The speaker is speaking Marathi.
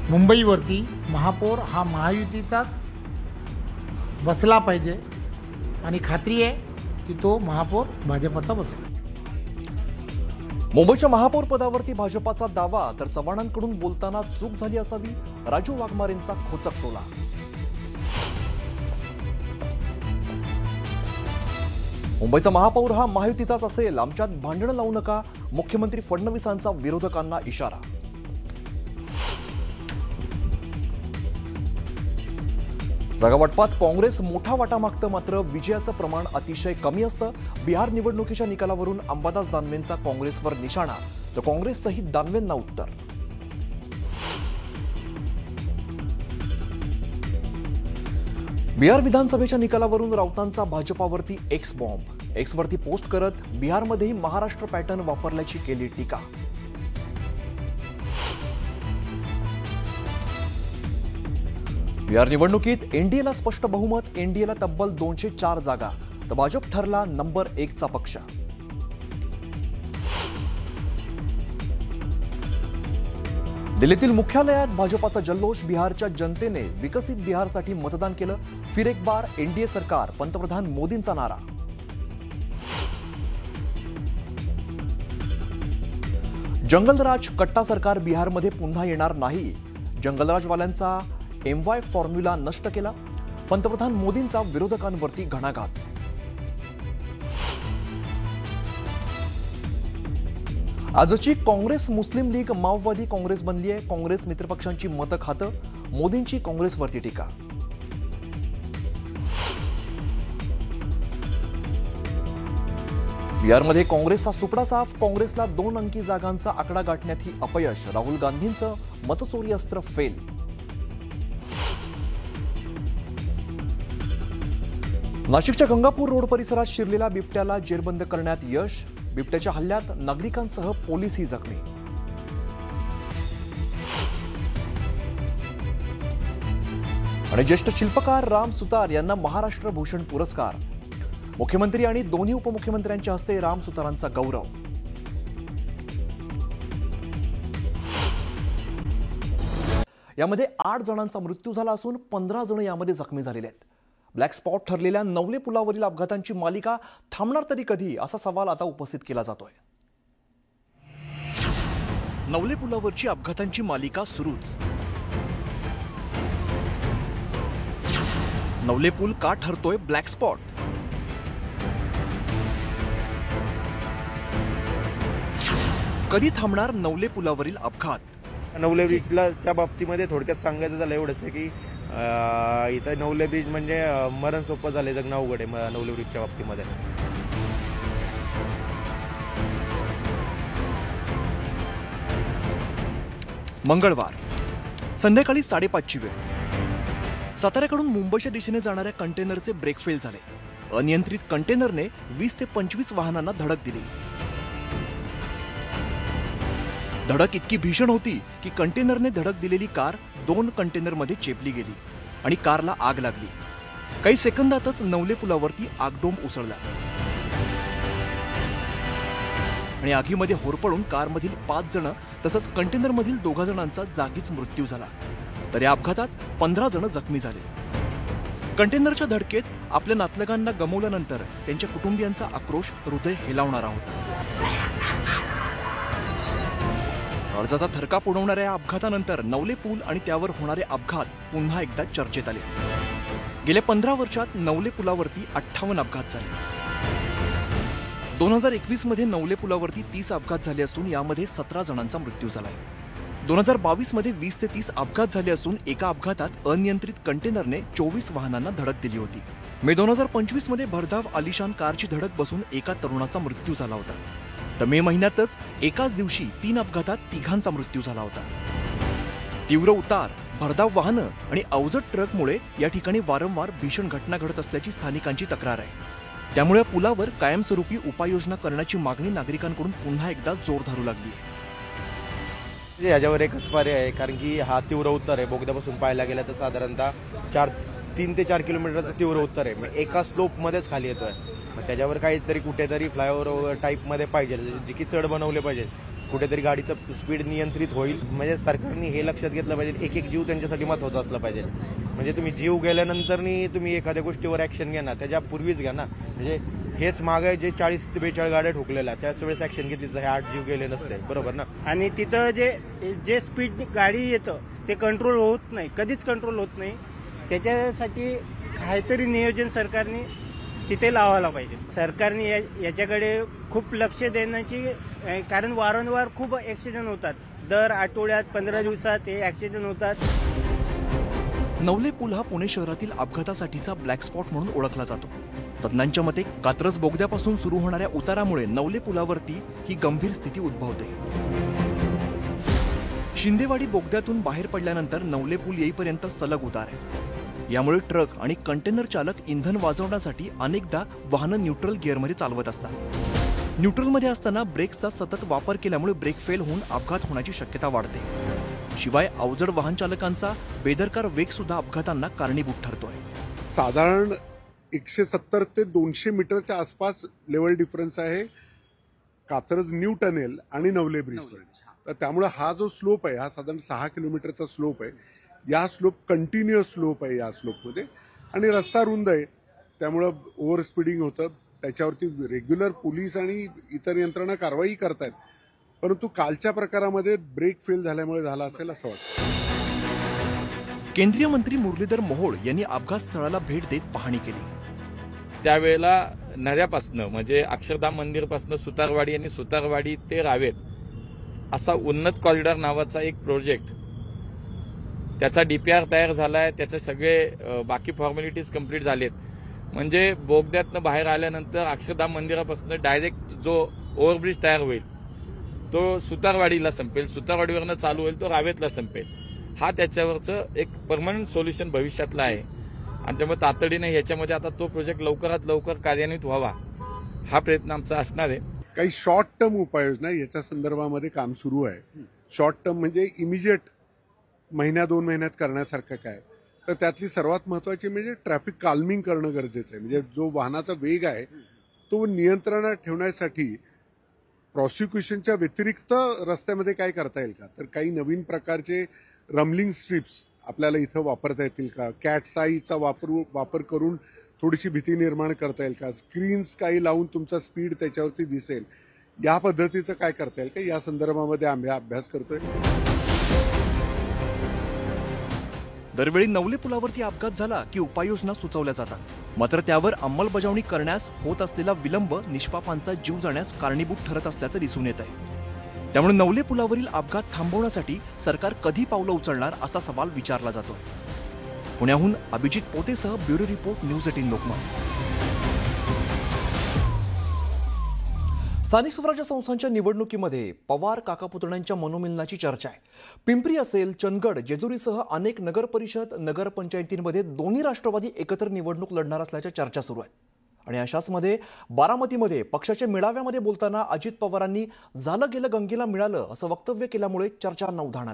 मुंबईवरती महापौर हा महायुतीचाच बसला पाहिजे आणि खात्री आहे की तो महापौर भाजपचा बसेल। मुंबईच्या महापौर पदावरती भाजपाचा दावा, तर चव्हाणांकडून बोलताना चूक झाली असावी, राजू वाघमारेंचा खोचक टोला। मुंबईचा महापौर हा महायुतीचाच असेल, आमच्यात भांडणं लावू नका, मुख्यमंत्री फडणवीसांचा विरोधकांना इशारा। जागावाटपात काँग्रेस मोठा वाटा मागतं, मात्र विजयाचं प्रमाण अतिशय कमी असतं। बिहार निवडणुकीच्या निकालावरून अंबादास दानवेंचा काँग्रेसवर निशाणा, तर काँग्रेसचंही दानवेंना उत्तर। बिहार विधानसभेच्या निकालावरून राऊतांचा भाजपावरती एक्स बॉम्ब, एक्सवरती पोस्ट करत बिहारमध्येही महाराष्ट्र पॅटर्न वापरल्याची केली टीका। बिहार निवडणुकीत एनडीएला स्पष्ट बहुमत, एनडीएला तब्बल 204 जागा, तर भाजप ठरला नंबर 1 चा पक्ष। दिल्लीतील मुख्यालयात भाजपाचा जल्लोष, बिहारच्या जनतेने विकसित बिहारसाठी मतदान केलं, फिर एक बार एनडीए सरकार, पंतप्रधान मोदींचा नारा। जंगलराज कट्टा सरकार बिहारमध्ये पुन्हा येणार नाही, जंगलराजवाल्यांचा MY फॉर्म्युला नष्ट केला, पंतप्रधान मोदींचा विरोधकांवरती घणाघात। आजची काँग्रेस मुस्लिम लीग माओवादी काँग्रेस बनली आहे, काँग्रेस मित्रपक्षांची मतं खातं, मोदींची काँग्रेसवरती टीका। बिहारमध्ये काँग्रेसचा सुपडा साफ, काँग्रेसला 2 अंकी जागांचा आकडा गाठण्यातही अपयश, राहुल गांधींचं मतचोरी अस्त्र फेल। नाशिकच्या गंगापूर रोड परिसरात शिरलेल्या बिबट्याला जेरबंद करण्यात यश, बिबट्याच्या हल्ल्यात नागरिकांसह पोलीसही जखमी। आणि ज्येष्ठ शिल्पकार राम सुतार यांना महाराष्ट्र भूषण पुरस्कार, मुख्यमंत्री आणि दोन्ही उपमुख्यमंत्र्यांच्या हस्ते राम सुतारांचा गौरव। यामध्ये 8 जणांचा मृत्यू झाला असून 15 जण यामध्ये जखमी झालेले आहेत। ब्लॅक स्पॉट ठरलेल्या नवले पुलावरील अपघातांची मालिका थांबणार तरी कधी, असा सवाल आता उपस्थित केला जातोय। नवले पुलावरची अपघातांची मालिका सुरूच। नवले पूल का ठरतोय ब्लॅक स्पॉट? कधी थांबणार नवले पुलावरील अपघात? नवले ब्रिजच्या बाबतीमध्ये थोडक्यात सांगायचं झालं एवढंच आहे की इथं नवले ब्रिज म्हणजे मरण सोपं झाले, जगणं अवघड आहे नवले ब्रिजच्या बाबतीमध्ये। मंगळवार संध्याकाळी 5:30ची वेळ, साताऱ्याकडून मुंबईच्या दिशेने जाणाऱ्या कंटेनरचे ब्रेक फेल झाले, अनियंत्रित कंटेनरने 20 ते 25 वाहनांना धडक दिली। धडक इतकी भीषण होती की कंटेनरने धडक दिलेली कार 2 कंटेनरमध्ये चेपली गेली आणि कारला आग लागली। काही सेकंदातच नवले पुलावरती आगडोंब उसळला आणि आगीमध्ये होरपळून कारमधील 5 जण तसंच कंटेनरमधील 2 जणांचा जागीच मृत्यू झाला, तर या अपघातात 15 जण जखमी झाले। कंटेनरच्या धडकेत आपल्या नातलगांना गमावल्यानंतर त्यांच्या कुटुंबियांचा आक्रोश हृदय हेलावणारा होता। काळजाचा थरकाप उडवणाऱ्या या अपघातानंतर नवले पूल आणि त्यावर होणारे अपघात पुन्हा एकदा चर्चेत आले। गेल्या 15 वर्षात नवले पुलावरती 58 अपघात झाले। 2021 मध्ये नवले पुलावरती 30 अपघात झाले असून यामध्ये 17 जणांचा मृत्यू झालाय। 2022 मध्ये 20 ते 30 अपघात झाले असून एका अपघातात अनियंत्रित कंटेनरने 24 वाहनांना धडक दिली होती। मे 2025 मध्ये भरधाव आलिशान कारची धडक बसून एका तरुणाचा मृत्यू झाला होता, तर मे महिन्यातच एकाच दिवशी 3 अपघातात 3घांचा मृत्यू झाला होता। तीव्र उतार, भरधाव वाहनं आणि अवजड ट्रकमुळे या ठिकाणी वारंवार भीषण घटना घडत असल्याची स्थानिकांची तक्रार आहे। त्यामुळे पुलावर कायमस्वरूपी उपाययोजना करण्याची मागणी नागरिकांकडून पुन्हा एकदा जोर धरू लागली आहे। याच्यावर एकच पर्याय आहे, कारण की हा तीव्र उतार आहे। बोगद्यापासून पाहायला गेलं तर साधारणतः 3 ते 4 किलोमीटरचा तीव्र उतार आहे, मग एका स्लोपमध्येच खाली येतोय। मग त्याच्यावर काहीतरी कुठेतरी फ्लायओव्हर टाईपमध्ये पाहिजे, जे की चढ बनवले पाहिजे। कुठेतरी गाडीचं स्पीड नियंत्रित होईल. म्हणजे सरकारने हे लक्षात घेतलं पाहिजे, एक एक जीव त्यांच्यासाठी महत्त्वाचा असला पाहिजे. म्हणजे तुम्ही जीव गेल्यानंतर तुम्ही एखाद्या गोष्टीवर ॲक्शन घ्या ना, त्याच्यापूर्वीच घ्या ना. म्हणजे हेच मागे जे 40 ते 42 गाड्या ठोकलेल्या त्याच वेळेस ॲक्शन घेतली तर हे 8 जीव गेले नसते, बरोबर ना. आणि तिथं जे स्पीड गाडी येतं ते कंट्रोल होत नाही, कधीच कंट्रोल होत नाही. त्याच्यासाठी काहीतरी नियोजन सरकारने तिथे लावायला पाहिजे. सरकारने याच्याकडे खूप लक्ष देण्याची, कारण वारंवार खूप ॲक्सिडेंट होतात. दर आठवड्यात 15 दिवसात हे ॲक्सिडेंट होतात. नवले पूल हा पुणे शहरातील अपघातासाठीचा ब्लॅक स्पॉट म्हणून ओळखला जातो. तज्ञांच्या मते कात्रज बोगद्यापासून सुरू होणाऱ्या उतारामुळे नवले पुलावरती ही गंभीर स्थिती उद्भवते. शिंदेवाडी बोगद्यातून बाहेर पडल्यानंतर नवले पूल येईपर्यंत सलग उतार आहे. यामुळे ट्रक आणि कंटेनर चालक इंधन वाजवण्यासाठी अनेकदा वाहनं न्यूट्रल गिअरमध्ये चालवत असतात. न्यूट्रलमध्ये असताना ब्रेक्सचा सतत वापर केल्यामुळे ब्रेक फेल होऊन अपघात होण्याची शक्यता वाढते. शिवाय अवजड वाहन चालकांचा बेदरकार वेग सुद्धा अपघातांना कारणीभूत ठरतोय. साधारण 170 ते 200 मीटरच्या आसपास लेवल डिफरन्स आहे कात्रज न्यू टनेल आणि नवले ब्रिज पर्यंत. तर त्यामुळे हा जो स्लोप आहे हा साधारण 6 किलोमीटरचा स्लोप आहे. या स्लोप कंटिन्युअस स्लोप आहे या स्लोपमध्ये, आणि रस्ता रुंद आहे त्यामुळं ओव्हर स्पीडिंग होतं. त्याच्यावरती रेग्युलर पोलीस आणि इतर यंत्रणा कारवाई करतायत, परंतु कालच्या प्रकारामध्ये ब्रेक फेल झाल्यामुळे झाला असेल असं वाटतं. केंद्रीय मंत्री मुरलीधर मोहोळ यांनी अपघात स्थळाला भेट देत पाहणी केली. त्यावेळेला नद्यापासनं म्हणजे अक्षरधाम मंदिरपासनं सुतारवाडी आणि सुतारवाडी ते रावेत असा उन्नत कॉरिडॉर नावाचा एक प्रोजेक्ट, त्याचा DPR तयार झालाय. त्याचे सगळे बाकी फॉर्मॅलिटीज कंप्लीट झालेत. म्हणजे बोगद्यातनं बाहेर आल्यानंतर अक्षरधाम मंदिरापासून डायरेक्ट जो ओव्हरब्रिज तयार होईल तो सुतारवाडीला संपेल, सुतारवाडीवरनं चालू होईल तो रावेतला संपेल. हा त्याच्यावरचं एक परमनंट सोल्युशन भविष्यातला आहे. आणि त्यामुळे तातडीने ह्याच्यामध्ये आता तो प्रोजेक्ट लवकरात लवकर कार्यान्वित व्हावा हा प्रयत्न आमचा असणार आहे. काही शॉर्ट टर्म उपाययोजना याच्या संदर्भामध्ये काम सुरू आहे. शॉर्ट टर्म म्हणजे इमिजिएट महिन्या 2 महिन्यात करण्यासारखं काय, तर त्यातली सर्वात महत्त्वाची म्हणजे ट्रॅफिक काल्मिंग करणं गरजेचं आहे. म्हणजे जो वाहनाचा वेग आहे तो नियंत्रणात ठेवण्यासाठी प्रॉसिक्युशनच्या व्यतिरिक्त रस्त्यामध्ये काय करता येईल का, तर काही नवीन प्रकारचे रमलिंग स्ट्रिप्स आपल्याला इथं वापरता येतील का, कॅट्स आयचा वापर करून थोडीशी भीती निर्माण करता येईल का, स्क्रीन्स काही लावून तुमचा स्पीड त्याच्यावरती दिसेल, या पद्धतीचं काय करता येईल का, या संदर्भामध्ये आम्ही अभ्यास करतोय. दरवेळी नवले पुलावरती अपघात झाला की उपाययोजना सुचवल्या जातात, मात्र त्यावर अंमलबजावणी करण्यास होत असलेला विलंब निष्पापांचा जीव जाण्यास कारणीभूत ठरत असल्याचं दिसून येत आहे. त्यामुळे नवले पुलावरील अपघात थांबवण्यासाठी सरकार कधी पावलं उचलणार असा सवाल विचारला जातोय. पुण्याहून अभिजित पोतेसह ब्युरो रिपोर्ट न्यूज 18 लोकमत. स्थानिक स्वराज्य संस्थांच्या निवडणुकीमध्ये पवार काकापुतण्यांच्या मनोमिलनाची चर्चा आहे. पिंपरी असेल, चंदगड, जेजुरीसह अनेक नगरपरिषद नगरपंचायतींमध्ये दोन्ही राष्ट्रवादी एकत्र निवडणूक लढणार असल्याच्या चर्चा सुरू आहेत. आणि अशाच मध्ये बारामतीमध्ये पक्षाच्या मेळाव्यामध्ये बोलताना अजित पवारांनी झालं गेलं गंगेला मिळालं असं वक्तव्य केल्यामुळे चर्चांना उधाण आलं.